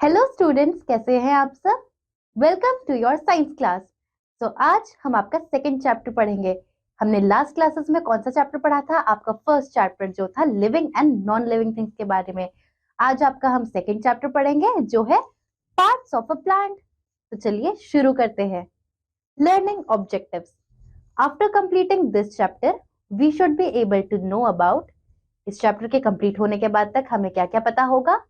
Hello students, कैसे हैं आप सब। Welcome to your science class. आज हम आपका सेकंड चैप्टर पढ़ेंगे। हमने लास्ट क्लासेस में कौन सा चैप्टर पढ़ा था? आपका फर्स्ट चैप्टर जो था living and non living things के बारे में। आज आपका हम सेकंड चैप्टर पढ़ेंगे जो है पार्ट्स ऑफ अ प्लांट। तो चलिए शुरू करते हैं। Learning objectives. After completing this chapter we should be able to know about. इस चैप्टर के कंप्लीट होने के बाद तक हमें क्या क्या पता होगा?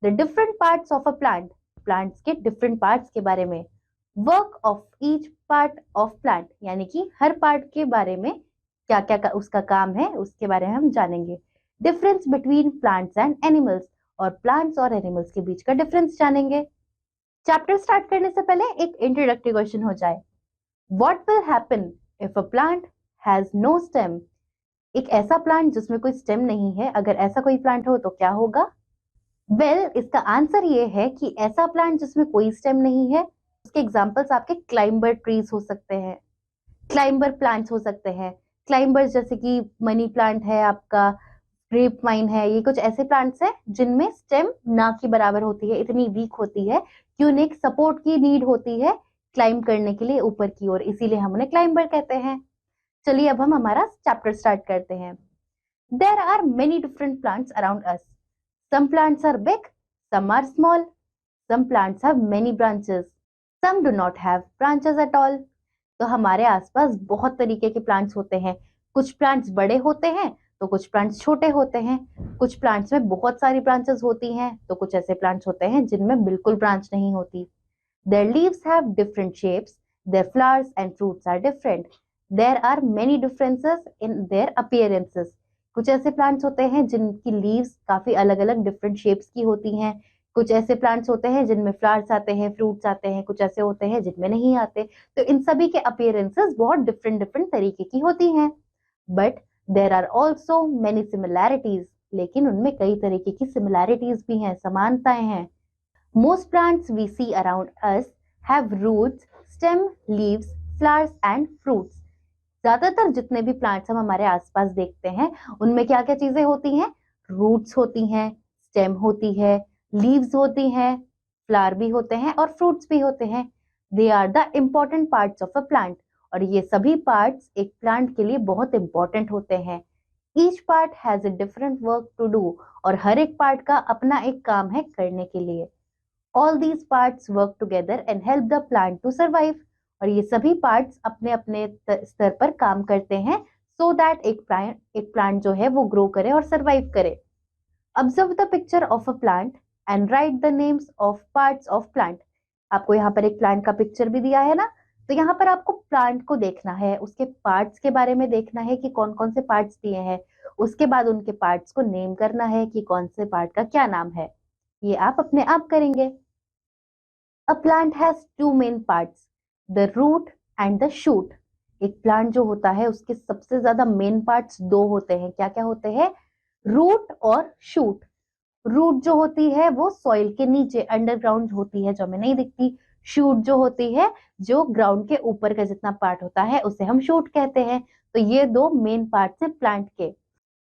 The different parts of a plant, plants के डिफरेंट पार्ट्स के बारे में। Work of each part of plant, यानी कि हर पार्ट के बारे में क्या क्या उसका काम है उसके बारे में हम जानेंगे। Difference between plants and animals, और प्लांट्स और एनिमल्स के बीच का डिफरेंस जानेंगे। चैप्टर स्टार्ट करने से पहले एक इंट्रोडक्टरी क्वेश्चन हो जाए। What will happen if a plant has no stem? एक ऐसा प्लांट जिसमें कोई स्टेम नहीं है, अगर ऐसा कोई प्लांट हो तो क्या होगा? इसका आंसर ये है कि ऐसा प्लांट जिसमें कोई स्टेम नहीं है, उसके एग्जांपल्स आपके क्लाइंबर ट्रीज हो सकते हैं, क्लाइंबर प्लांट्स हो सकते हैं। क्लाइंबर्स जैसे कि मनी प्लांट है, आपका ग्रेप वाइन है, ये कुछ ऐसे प्लांट्स हैं जिनमें स्टेम ना के बराबर होती है, इतनी वीक होती है कि उन्हें एक सपोर्ट की नीड होती है क्लाइंब करने के लिए ऊपर की ओर, इसीलिए हम उन्हें क्लाइंबर कहते हैं। चलिए अब हम हमारा चैप्टर स्टार्ट करते हैं। There are many different plants around us. Some plants are big, some are small. Some plants have many branches. Some do not have branches at all. तो हमारे आसपास बहुत तरीके के प्लांट्स होते हैं। कुछ प्लांट्स बड़े होते हैं तो कुछ प्लांट्स छोटे होते हैं। कुछ प्लांट्स में बहुत सारी ब्रांचेस होती हैं तो कुछ ऐसे प्लांट्स होते हैं जिनमें बिल्कुल ब्रांच नहीं होती। Their leaves have different shapes. Their flowers and fruits are different. There are many differences in their appearances. कुछ ऐसे प्लांट्स होते हैं जिनकी लीव्स काफी अलग अलग डिफरेंट शेप्स की होती हैं। कुछ ऐसे प्लांट्स होते हैं जिनमें फ्लावर्स आते हैं, फ्रूट्स आते हैं, कुछ ऐसे होते हैं जिनमें नहीं आते। तो इन सभी के अपीयरेंसेस बहुत डिफरेंट डिफरेंट तरीके की होती हैं। But there are also many similarities, लेकिन उनमें कई तरीके की सिमिलैरिटीज भी हैं, समानताएं हैं। Most plants we see around us have roots, stem, leaves, flowers and fruits. ज्यादातर जितने भी प्लांट्स हम हमारे आसपास देखते हैं उनमें क्या क्या चीजें होती हैं? रूट्स होती हैं, स्टेम होती है, लीव्स होती हैं, फ्लावर भी होते हैं और फ्रूट्स भी होते हैं। They are the important parts of a plant, और ये सभी पार्ट्स एक प्लांट के लिए बहुत इंपॉर्टेंट होते हैं। Each part has a different work to do, और हर एक पार्ट का अपना एक काम है करने के लिए। All these parts work together and help the plant to survive. और ये सभी पार्ट्स अपने अपने स्तर पर काम करते हैं so that एक प्लांट जो है वो ग्रो करे और सरवाइव करे। Observe the picture of a plant and write the names of parts of plant. आपको यहाँ पर एक प्लांट का पिक्चर भी दिया है ना, तो यहाँ पर आपको प्लांट को देखना है, उसके पार्ट्स के बारे में देखना है कि कौन कौन से पार्ट्स दिए हैं। उसके बाद उनके पार्ट्स को नेम करना है कि कौन से पार्ट का क्या नाम है। ये आप अपने आप करेंगे। A plant has two main parts, the root and the shoot. एक प्लांट जो होता है उसके सबसे ज्यादा मेन पार्ट्स दो होते हैं। क्या क्या होते हैं? रूट और शूट। रूट जो होती है वो सॉइल के नीचे अंडरग्राउंड होती है जो हमें नहीं दिखती। शूट जो होती है जो ग्राउंड के ऊपर का जितना पार्ट होता है उसे हम शूट कहते हैं। तो ये दो मेन पार्ट्स हैं प्लांट के।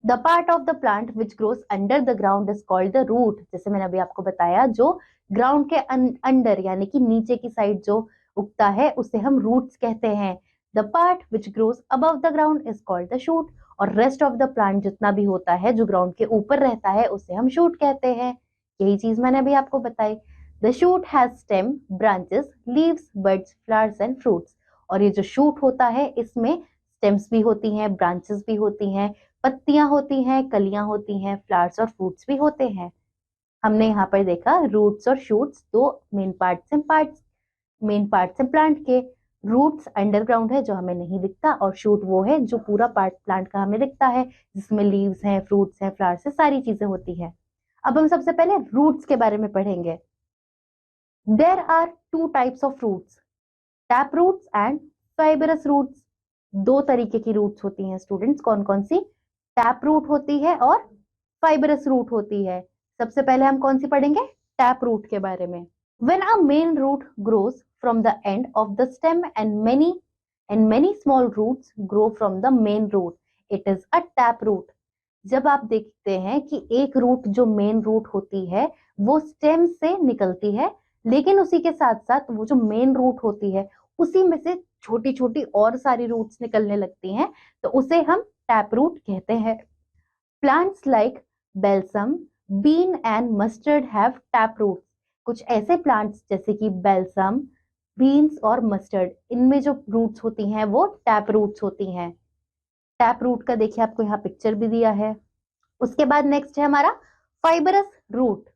The part of the plant which grows under the ground is called the root. जैसे मैंने अभी आपको बताया, जो ग्राउंड के अंडर यानी कि नीचे की साइड जो उगता है उसे हम रूट्स कहते हैं। The part which grows above the ground is called the shoot, और रेस्ट ऑफ द प्लांट जितना भी होता है जो ग्राउंड के ऊपर रहता है उसे हम शूट कहते हैं। यही चीज मैंने अभी आपको बताई। The shoot has stem, branches, leaves, buds, flowers and fruits. और ये जो शूट होता है इसमें स्टेम्स भी होती हैं, ब्रांचेस भी होती हैं, पत्तियां होती हैं, कलियां होती हैं, फ्लावर्स और फ्रूट्स भी होते हैं। हमने यहाँ पर देखा रूट्स और शूट्स दो मेन पार्ट्स हैं प्लांट के। रूट्स अंडरग्राउंड है जो हमें नहीं दिखता, और शूट वो है जो पूरा पार्ट प्लांट का हमें दिखता है, जिसमें लीव्स हैं, फ्रूट्स हैं, फ्लावर्स है, सारी चीजें होती हैं। अब हम सबसे पहले रूट्स के बारे में पढ़ेंगे। There are two types of roots, tap roots and fibrous roots. दो तरीके की रूट्स होती हैं स्टूडेंट्स, कौन कौन सी? टैप रूट होती है और फाइबरस रूट होती है। सबसे पहले हम कौन सी पढ़ेंगे? टैप रूट के बारे में। When a main root grows from the end of the stem and many small roots grow from the main root, it is a tap root. जब आप देखते हैं कि एक रूट जो मेन रूट होती है वो स्टेम से निकलती है, लेकिन उसी के साथ साथ वो जो मेन रूट होती है उसी में से छोटी छोटी और सारी रूट्स निकलने लगती हैं, तो उसे हम टैप रूट कहते हैं। Plants like balsam, bean and mustard have tap roots. कुछ ऐसे प्लांट्स जैसे कि बेलसम, बीन्स और मस्टर्ड, इनमें जो रूट्स होती हैं वो टैप रूट्स होती हैं। टैप रूट का देखिए आपको यहाँ पिक्चर भी दिया है। उसके बाद नेक्स्ट है हमारा fibrous root.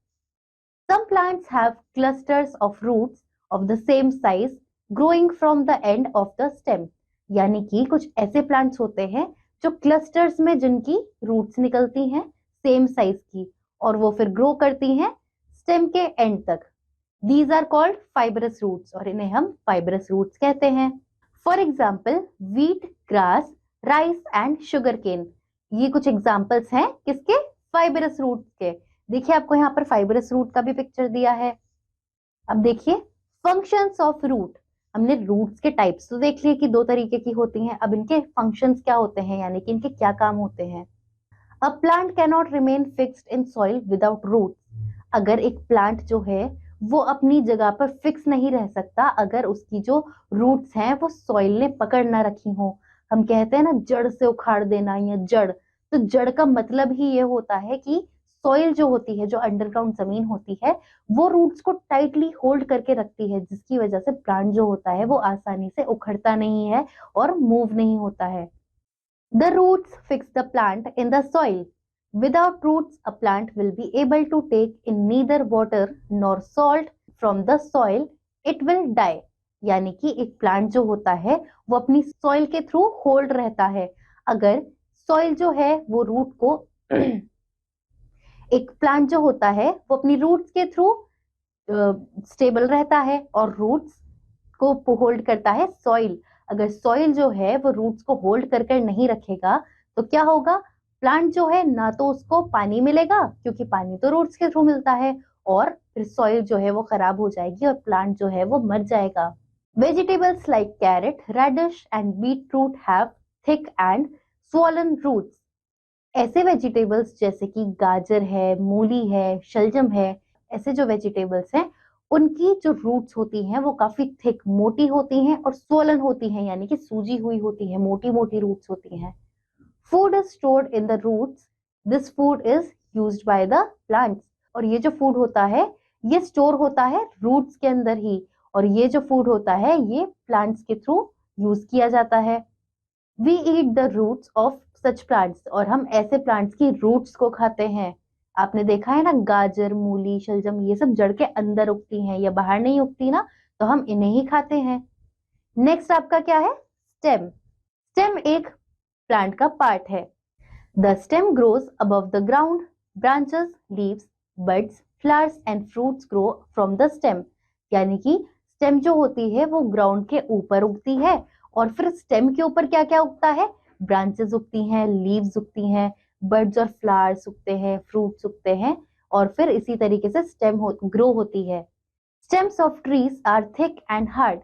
Some plants have clusters of roots of the same size growing from the end of the stem. यानी कि कुछ ऐसे प्लांट्स होते हैं जो क्लस्टर्स में जिनकी रूट्स निकलती हैं सेम साइज की, और वो फिर ग्रो करती हैं स्टेम के एंड तक। These are called fibrous roots, और इन्हें हम फाइबरस रूट्स कहते हैं। For example wheat, grass, rice and sugar cane. ये कुछ एग्जाम्पल्स हैं किसके? फाइबरस रूट्स के। देखिए आपको यहाँ पर फाइबरस रूट का भी पिक्चर दिया है। अब देखिए फंक्शंस ऑफ रूट। हमने रूट्स के टाइप्स तो देख लिए कि दो तरीके की होती हैं, अब इनके फंक्शंस क्या होते हैं, यानी कि इनके क्या काम होते हैं। A plant can not remain fixed in soil without roots. अगर एक प्लांट जो है वो अपनी जगह पर फिक्स नहीं रह सकता अगर उसकी जो रूट्स हैं वो सॉइल ने पकड़ ना रखी हो। हम कहते हैं ना जड़ से उखाड़ देना या जड़, तो जड़ का मतलब ही ये होता है कि सॉइल जो होती है, जो अंडरग्राउंड जमीन होती है, वो रूट्स को टाइटली होल्ड करके रखती है, जिसकी वजह से प्लांट जो होता है वो आसानी से उखड़ता नहीं है और मूव नहीं होता है। The roots fix the plant in the soil. Without roots, a plant will be able to take in neither water nor salt from the soil. It will die. यानी कि एक प्लांट जो होता है वो अपनी सॉइल के थ्रू होल्ड रहता है। अगर सॉइल जो है वो रूट को एक प्लांट जो होता है वो अपनी रूट्स के थ्रू स्टेबल रहता है, और रूट्स को होल्ड करता है सॉइल। अगर सॉइल जो है वो रूट्स को होल्ड कर कर नहीं रखेगा तो क्या होगा? प्लांट जो है ना तो उसको पानी मिलेगा, क्योंकि पानी तो रूट्स के थ्रू मिलता है, और फिर सॉइल जो है वो खराब हो जाएगी और प्लांट जो है वो मर जाएगा। Vegetables like carrot, radish and beet root have thick and swollen roots. ऐसे वेजिटेबल्स जैसे कि गाजर है, मूली है, शलजम है, ऐसे जो वेजिटेबल्स हैं उनकी जो रूट्स होती हैं वो काफी थिक, मोटी होती हैं, और स्वोलन होती हैं, यानी कि सूजी हुई होती है, मोटी मोटी रूट्स होती हैं। Food is stored in the roots. This food is used by the plants. और ये जो फूड होता है ये स्टोर होता है रूट्स के अंदर ही, और ये जो फूड होता है ये प्लांट्स के थ्रू यूज किया जाता है। We eat the roots of such plants, और हम ऐसे प्लांट्स की रूट्स को खाते हैं। आपने देखा है ना, गाजर, मूली, शलजम, ये सब जड़ के अंदर उगती हैं, या बाहर नहीं उगती ना, तो हम इन्हें ही खाते हैं। नेक्स्ट आपका क्या है? स्टेम। स्टेम एक प्लांट का पार्ट है। The stem grows above the ground. Branches, leaves, buds, flowers and fruits grow from the stem. यानी कि स्टेम जो होती है वो ग्राउंड के ऊपर उगती है, और फिर स्टेम के ऊपर क्या क्या उगता है? ब्रांचेस उगती हैं, लीव्स उगती हैं, बर्ड्स और फ्लावर्स उगते हैं, फ्रूट्स उगते हैं, और फिर इसी तरीके से स्टेम ग्रो होती है। Stems of trees are thick and hard.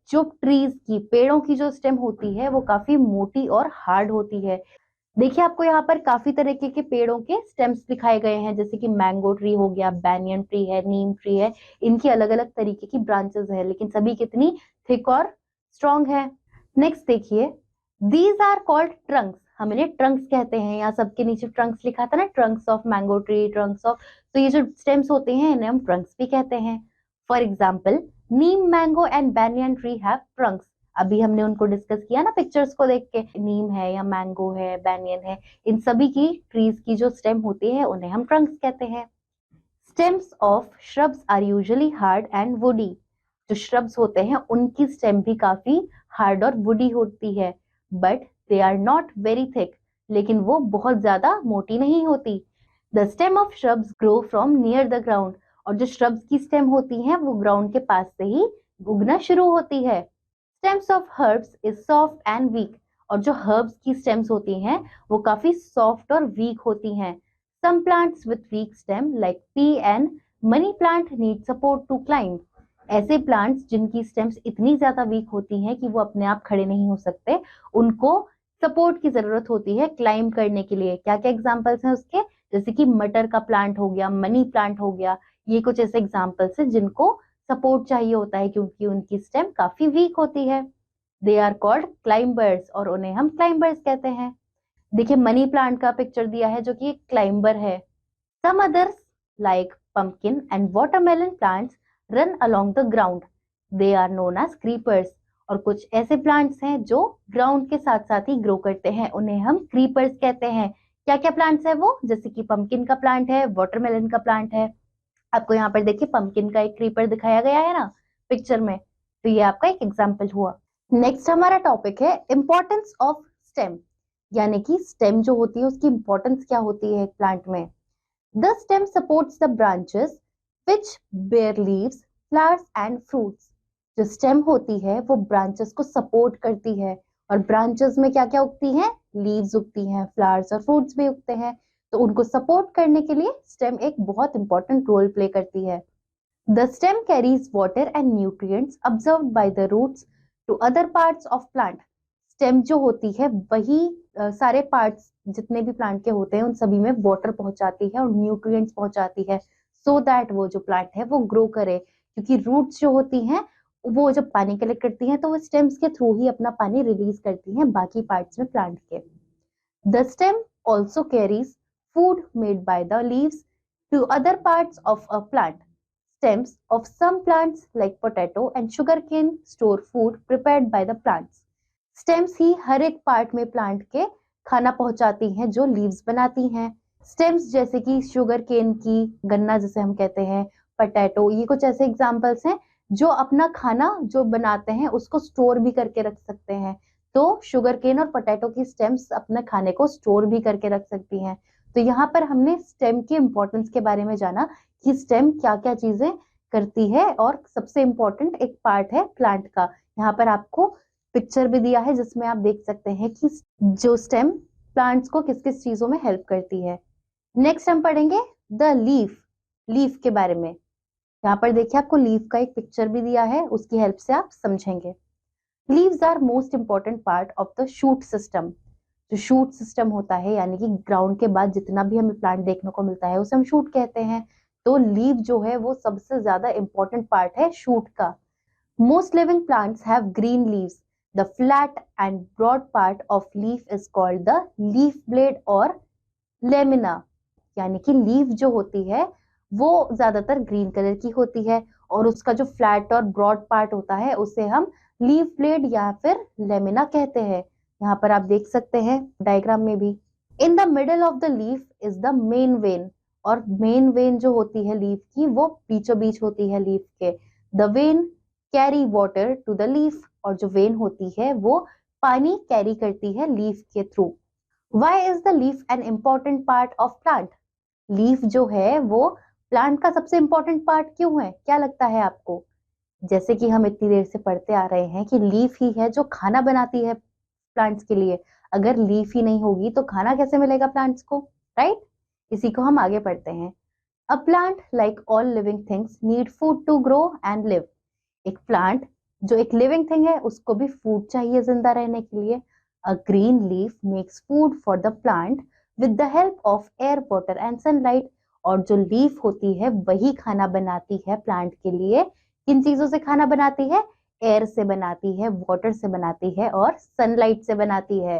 जो ट्रीज की, पेड़ों की जो स्टेम होती है वो काफी मोटी और हार्ड होती है। देखिए आपको यहाँ पर काफी तरीके के पेड़ों के स्टेम्स दिखाए गए हैं, जैसे कि मैंगो ट्री हो गया, बैनियन ट्री है, नीम ट्री है। इनकी अलग अलग तरीके की ब्रांचेस है, लेकिन सभी कितनी थिक और स्ट्रॉन्ग है। नेक्स्ट देखिए, दीज आर कॉल्ड ट्रंक्स। हम इन्हें ट्रंक्स कहते हैं। यहाँ सबके नीचे ट्रंक्स लिखा था ना, Trunks of mango tree, Trunks of, तो ये जो स्टेम्स होते हैं इन्हें हम ट्रंक्स भी कहते हैं। For example Neem, mango and banyan tree have Trunks. अभी हमने उनको डिस्कस किया ना पिक्चर्स को देख के, नीम है या मैंगो है, बैनियन है, इन सभी की ट्रीज की जो स्टेम होती है उन्हें हम ट्रंक्स कहते हैं। Stems of shrubs are usually hard and woody. जो श्रब्स होते हैं उनकी स्टेम भी काफी हार्ड और वुडी होती है, but they are not very thick. लेकिन वो बहुत ज्यादा मोटी नहीं होती। The stem of shrubs grow from near the ground. और जो श्रब्स की स्टेम होती हैं वो ग्राउंड के पास से ही उगना शुरू होती है। Stems of herbs is soft and weak. और जो हर्ब्स की स्टेम्स होती हैं वो काफी सॉफ्ट और वीक होती हैं। Some plants with weak stem like pea and money plant need support to climb. ऐसे प्लांट्स जिनकी स्टेम्स इतनी ज्यादा वीक होती हैं कि वो अपने आप खड़े नहीं हो सकते, उनको सपोर्ट की जरूरत होती है क्लाइंब करने के लिए। क्या क्या एग्जांपल्स हैं उसके? जैसे कि मटर का प्लांट हो गया, मनी प्लांट हो गया, ये कुछ ऐसे एग्जांपल्स हैं जिनको सपोर्ट चाहिए होता है क्योंकि उनकी स्टेम काफी वीक होती है। दे आर कॉल्ड क्लाइंबर्स और उन्हें हम क्लाइंबर्स कहते हैं। देखिए मनी प्लांट का पिक्चर दिया है जो कि एक क्लाइंबर है। Some others like pumpkin and watermelon plants run along the ground. They are known as creepers. और कुछ ऐसे प्लांट्स हैं जो ग्राउंड के साथ साथ ही ग्रो करते हैं, उन्हें हम क्रीपर्स कहते हैं। क्या क्या प्लांट्स है वो? जैसे कि पंपकिन का प्लांट है, वाटरमेलन का प्लांट है। आपको यहाँ पर देखिए पंपकिन का एक क्रीपर दिखाया गया है ना पिक्चर में, तो ये आपका एक एग्जाम्पल हुआ। नेक्स्ट हमारा टॉपिक है इम्पोर्टेंस ऑफ स्टेम, यानी कि स्टेम जो होती है उसकी इंपॉर्टेंस क्या होती है एक प्लांट में। The stem supports the branches which bear leaves, flowers and fruits. जो स्टेम होती है वो ब्रांचेस को सपोर्ट करती है और ब्रांचेस में क्या क्या उगती हैं? लीव्स उगती हैं, फ्लावर्स और फ्रूट्स भी उगते हैं। तो उनको सपोर्ट करने के लिए स्टेम एक बहुत इंपॉर्टेंट रोल प्ले करती है। The stem carries water and nutrients absorbed by the roots to other parts of plant. Stem जो होती है वही सारे पार्ट्स जितने भी प्लांट के होते हैं उन सभी में वाटर पहुंचाती है और न्यूट्रिएंट्स पहुंचाती है, सो दैट वो जो प्लांट है वो ग्रो करे। क्योंकि रूट्स जो होती हैं वो जब पानी कलेक्ट करती हैं तो वो स्टेम्स के थ्रू ही अपना पानी रिलीज करती हैं बाकी पार्ट्स में प्लांट के। The stem also carries food made by the leaves to other parts of a plant. Stems of some plants like potato and sugarcane store food prepared by the plants. Stems ही हर एक part में plant के खाना पहुंचाती हैं जो leaves बनाती हैं। स्टेम्स जैसे कि शुगर केन की, गन्ना जिसे हम कहते हैं, पोटैटो, ये कुछ ऐसे एग्जांपल्स हैं जो अपना खाना जो बनाते हैं उसको स्टोर भी करके रख सकते हैं। तो शुगर केन और पोटैटो की स्टेम्स अपने खाने को स्टोर भी करके रख सकती हैं। तो यहाँ पर हमने स्टेम की इंपॉर्टेंस के बारे में जाना कि स्टेम क्या क्या चीजें करती है और सबसे इंपॉर्टेंट एक पार्ट है प्लांट का। यहाँ पर आपको पिक्चर भी दिया है जिसमें आप देख सकते हैं कि जो स्टेम प्लांट्स को किस किस चीजों में हेल्प करती है। नेक्स्ट हम पढ़ेंगे द लीफ के बारे में। यहाँ पर देखिए आपको लीफ का एक पिक्चर भी दिया है, उसकी हेल्प से आप समझेंगे। Leaves are most important part of the shoot system. जो शूट सिस्टम होता है यानी कि ग्राउंड के बाद जितना भी हमें प्लांट देखने को मिलता है उसे हम शूट कहते हैं। तो लीव जो है वो सबसे ज्यादा इंपॉर्टेंट पार्ट है शूट का। Most living plants have green leaves. The flat and broad part of leaf is called the leaf blade और लेमिना। यानी कि लीफ जो होती है वो ज्यादातर ग्रीन कलर की होती है और उसका जो फ्लैट और ब्रॉड पार्ट होता है उसे हम लीफ ब्लेड या फिर लेमिना कहते हैं। यहाँ पर आप देख सकते हैं डायग्राम में भी। In the middle of the leaf is the main vein, और मेन वेन जो होती है लीफ की वो बीचों बीच होती है लीफ के। The vein carry water to the leaf, और जो वेन होती है वो पानी कैरी करती है लीफ के through. Why is the leaf an important part of plant? Leaf जो है वो प्लांट का सबसे इंपॉर्टेंट पार्ट क्यों है? क्या लगता है आपको? जैसे कि हम इतनी देर से पढ़ते आ रहे हैं कि लीफ ही है जो खाना बनाती है प्लांट्स के लिए। अगर लीफ ही नहीं होगी तो खाना कैसे मिलेगा प्लांट्स को, राइट? इसी को हम आगे पढ़ते हैं। A plant like all living things need food to grow and live. एक प्लांट जो एक लिविंग थिंग है उसको भी फूड चाहिए जिंदा रहने के लिए। A green leaf makes food for the plant with the help of air, water and sunlight. और जो लीफ होती है वही खाना बनाती है प्लांट के लिए। किन चीजों से खाना बनाती है? एयर से बनाती है, वाटर से बनाती है और सनलाइट से बनाती है।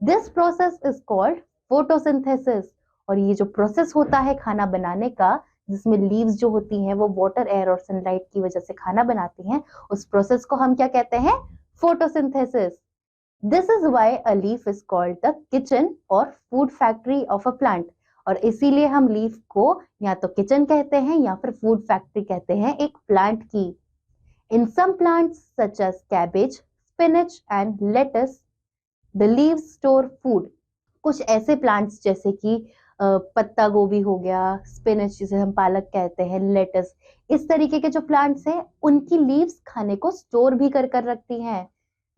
This process is called photosynthesis. और ये जो प्रोसेस होता है खाना बनाने का, जिसमें लीव्स जो होती हैं वो वाटर, एयर और सनलाइट की वजह से खाना बनाती हैं, उस प्रोसेस को हम क्या कहते हैं? Photosynthesis. This is why a leaf is called the kitchen और food factory of a plant. और इसीलिए हम लीफ को या तो किचन कहते हैं या फिर फूड फैक्ट्री कहते हैं एक प्लांट की। In some plants such as cabbage, spinach and lettuce the leaves store food. कुछ ऐसे प्लांट्स जैसे कि पत्ता गोभी हो गया, स्पिनच जिसे हम पालक कहते हैं, लेटस, इस तरीके के जो प्लांट्स हैं उनकी लीव्स खाने को स्टोर भी कर रखती हैं।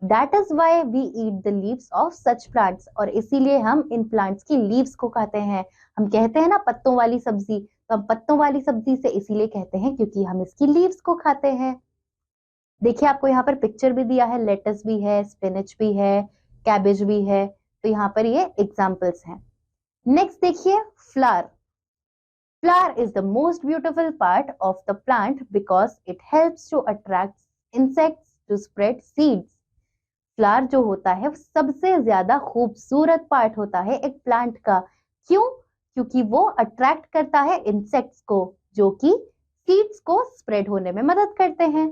That is why we eat the leaves of such plants. और इसीलिए हम इन प्लांट्स की लीव्स को खाते हैं। हम कहते हैं ना पत्तों वाली सब्जी, तो हम पत्तों वाली सब्जी से इसीलिए कहते हैं क्योंकि हम इसकी लीव्स को खाते हैं। देखिए आपको यहाँ पर पिक्चर भी दिया है, लेटस भी है, स्पिनच भी है, कैबेज भी है। तो यहाँ पर ये एग्जाम्पल्स हैं। नेक्स्ट देखिए flower. Flower is the most beautiful part of the plant because it helps to attract insects to spread seeds. Flower जो होता है वो सबसे ज्यादा खूबसूरत पार्ट होता है एक प्लांट का। क्यों? क्योंकि वो अट्रैक्ट करता है इंसेक्ट्स को, जो कि सीड्स को स्प्रेड होने में मदद करते हैं।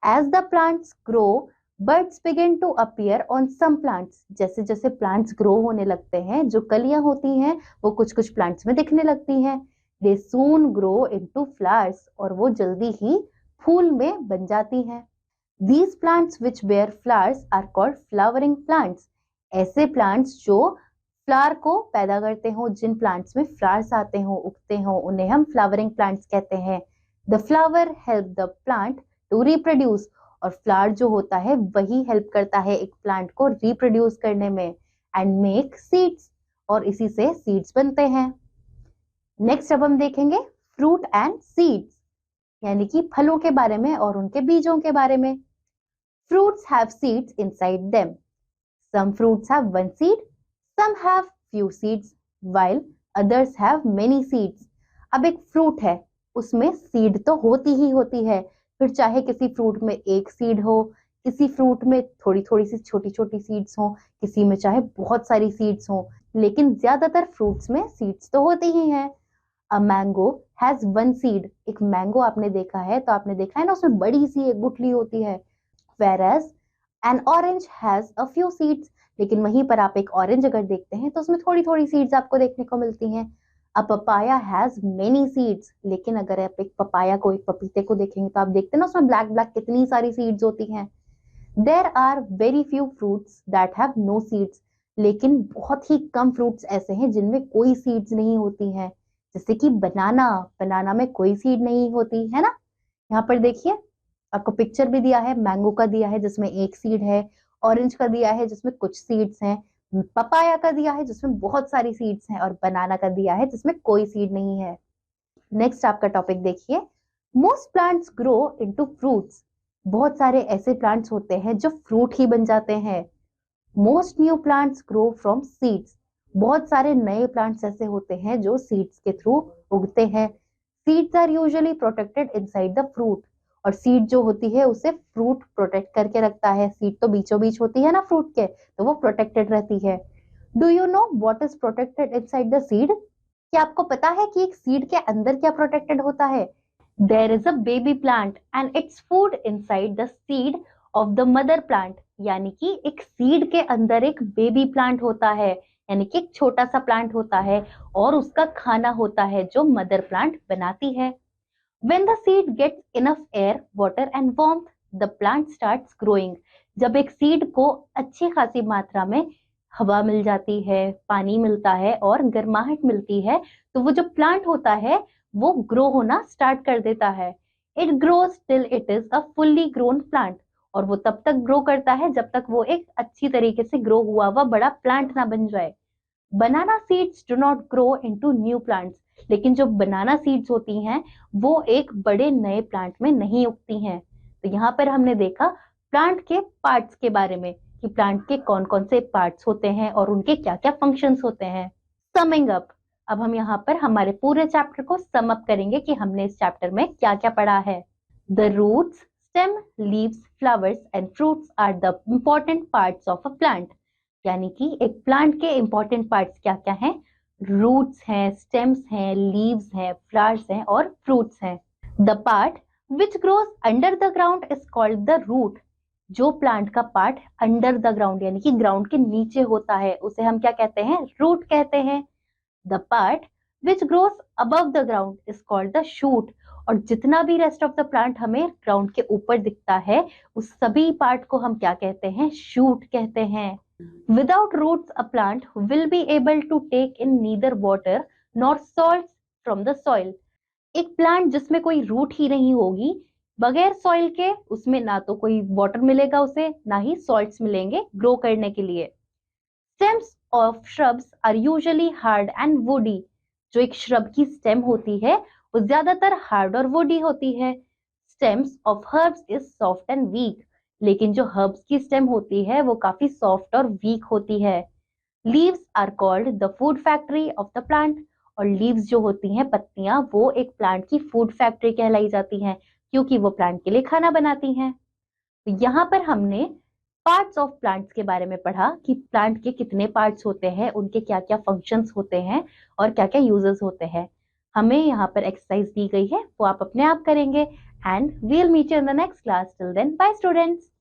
As the plants grow, birds begin to appear on some plants. जैसे जैसे प्लांट्स ग्रो होने लगते हैं, जो कलियां होती हैं वो कुछ कुछ प्लांट्स में दिखने लगती हैं। They soon grow into flowers, और वो जल्दी ही फूल में बन जाती हैं। These plants which bear flowers are called flowering plants. ऐसे प्लांट्स जो फ्लावर को पैदा करते हो, जिन प्लांट्स में फ्लावर्स आते हो, उगते हो, उन्हें हम फ्लावरिंग प्लांट्स कहते हैं। The flower help the plant to reproduce, और फ्लावर जो होता है वही हेल्प करता है एक प्लांट को रिप्रोड्यूस करने में। एंड मेक सीड्स, और इसी से सीड्स बनते हैं। नेक्स्ट अब हम देखेंगे फ्रूट एंड सीड्स, यानी कि फलों के बारे में और उनके बीजों के बारे में। Fruits have seeds inside them. Some fruits have one seed, some have few seeds, while others have many seeds. अब एक फ्रूट है, उसमें सीड तो होती ही होती है, फिर चाहे किसी फ्रूट में एक सीड हो, किसी फ्रूट में थोड़ी थोड़ी सी छोटी छोटी सीड्स हो, किसी में चाहे बहुत सारी सीड्स हो, लेकिन ज्यादातर फ्रूट्स में सीड्स तो होती ही हैं। A mango has one seed. एक मैंगो आपने देखा है तो आपने देखा है ना, उसमें बड़ी सी एक गुठली होती है। Whereas an orange has a few seeds, लेकिन वहीं पर आप एक ऑरेंज अगर देखते हैं तो उसमें थोड़ी थोड़ी सीड्स आपको देखने को मिलती हैं। अ पपाया हैज मेनी सीड्स, लेकिन अगर आप एक पपाया को, एक पपीते को देखेंगे तो आप देखते हैं ना उसमें ब्लैक ब्लैक कितनी सारी सीड्स होती हैं। There are very few fruits that have no seeds, लेकिन बहुत ही कम फ्रूट्स ऐसे हैं जिनमें कोई सीड्स नहीं होती हैं। जैसे कि बनाना, बनाना में कोई सीड नहीं होती है ना। यहाँ पर देखिए आपको पिक्चर भी दिया है, मैंगो का दिया है जिसमें एक सीड है, ऑरेंज का दिया है जिसमें कुछ सीड्स हैं, पपाया का दिया है जिसमें बहुत सारी सीड्स हैं, और बनाना का दिया है जिसमें कोई सीड नहीं है। नेक्स्ट आपका टॉपिक देखिए, most plants grow into fruits. बहुत सारे ऐसे प्लांट्स होते हैं जो फ्रूट ही बन जाते हैं। Most new plants grow from seeds. बहुत सारे नए प्लांट्स ऐसे होते हैं जो सीड्स के थ्रू उगते हैं। Seeds are usually protected inside the fruit, और सीड जो होती है उसे फ्रूट प्रोटेक्ट करके रखता है। सीड तो बीचों बीच होती है ना फ्रूट के, तो वो प्रोटेक्टेड रहती है। Do you know what is protected inside the seed? क्या आपको पता है कि एक सीड के अंदर क्या प्रोटेक्टेड होता है? There is a baby plant and its food inside the seed of the mother plant. यानी कि एक सीड के अंदर एक बेबी प्लांट होता है, यानी कि एक छोटा सा प्लांट होता है, और उसका खाना होता है जो मदर प्लांट बनाती है। When the seed gets enough air, water and warmth, the plant starts growing. जब एक सीड को अच्छी खासी मात्रा में हवा मिल जाती है, पानी मिलता है और गर्माहट मिलती है, तो वो जो प्लांट होता है वो ग्रो होना स्टार्ट कर देता है। It grows till it is a fully grown plant. और वो तब तक ग्रो करता है जब तक वो एक अच्छी तरीके से ग्रो हुआ हुआ बड़ा प्लांट ना बन जाए। Banana seeds do not grow into new plants, लेकिन जो बनाना सीड्स होती हैं वो एक बड़े नए प्लांट में नहीं उगती हैं। तो यहाँ पर हमने देखा प्लांट के पार्ट्स के बारे में कि प्लांट के कौन कौन से पार्ट्स होते हैं और उनके क्या क्या फंक्शंस होते हैं। समिंग अप, अब हम यहाँ पर हमारे पूरे चैप्टर को सम अप करेंगे कि हमने इस चैप्टर में क्या क्या पढ़ा है। The roots, stem, leaves, flowers and fruits are the important parts of a plant. यानी कि एक प्लांट के इंपॉर्टेंट पार्ट्स क्या क्या हैं? रूट्स हैं, स्टेम्स हैं, लीव्स हैं, फ्लावर्स हैं और फ्रूट्स हैं। The part which grows under the ground is called the root. जो प्लांट का पार्ट अंडर द ग्राउंड यानी कि ग्राउंड के नीचे होता है उसे हम क्या कहते हैं? रूट कहते हैं। The part which grows above the ground is called the shoot. और जितना भी रेस्ट ऑफ द प्लांट हमें ग्राउंड के ऊपर दिखता है उस सभी पार्ट को हम क्या कहते हैं? शूट कहते हैं। Without roots, a plant will be able to take in neither water nor salts from the soil. एक प्लांट जिसमें कोई रूट ही नहीं होगी, बगैर सॉइल के उसमें ना तो कोई वाटर मिलेगा उसे, ना ही सॉल्ट्स मिलेंगे ग्रो करने के लिए। Stems of shrubs are usually hard and woody. जो एक श्रब की स्टेम होती है वो ज्यादातर हार्ड और वुडी होती है। Stems of herbs is soft and weak. लेकिन जो हर्ब्स की स्टेम होती है वो काफी सॉफ्ट और वीक होती है। Leaves are called the food factory of the plant. और लीव्स जो होती हैं, पत्तियां, वो एक प्लांट की फूड फैक्ट्री कहलाई जाती हैं, क्योंकि वो प्लांट के लिए खाना बनाती हैं। तो यहाँ पर हमने पार्ट्स ऑफ प्लांट्स के बारे में पढ़ा कि प्लांट के कितने पार्ट्स होते हैं, उनके क्या क्या फंक्शंस होते हैं और क्या क्या यूजेस होते हैं। हमें यहाँ पर एक्सरसाइज दी गई है, वो आप अपने आप करेंगे। And we'll meet you in the next class. Till then, bye students.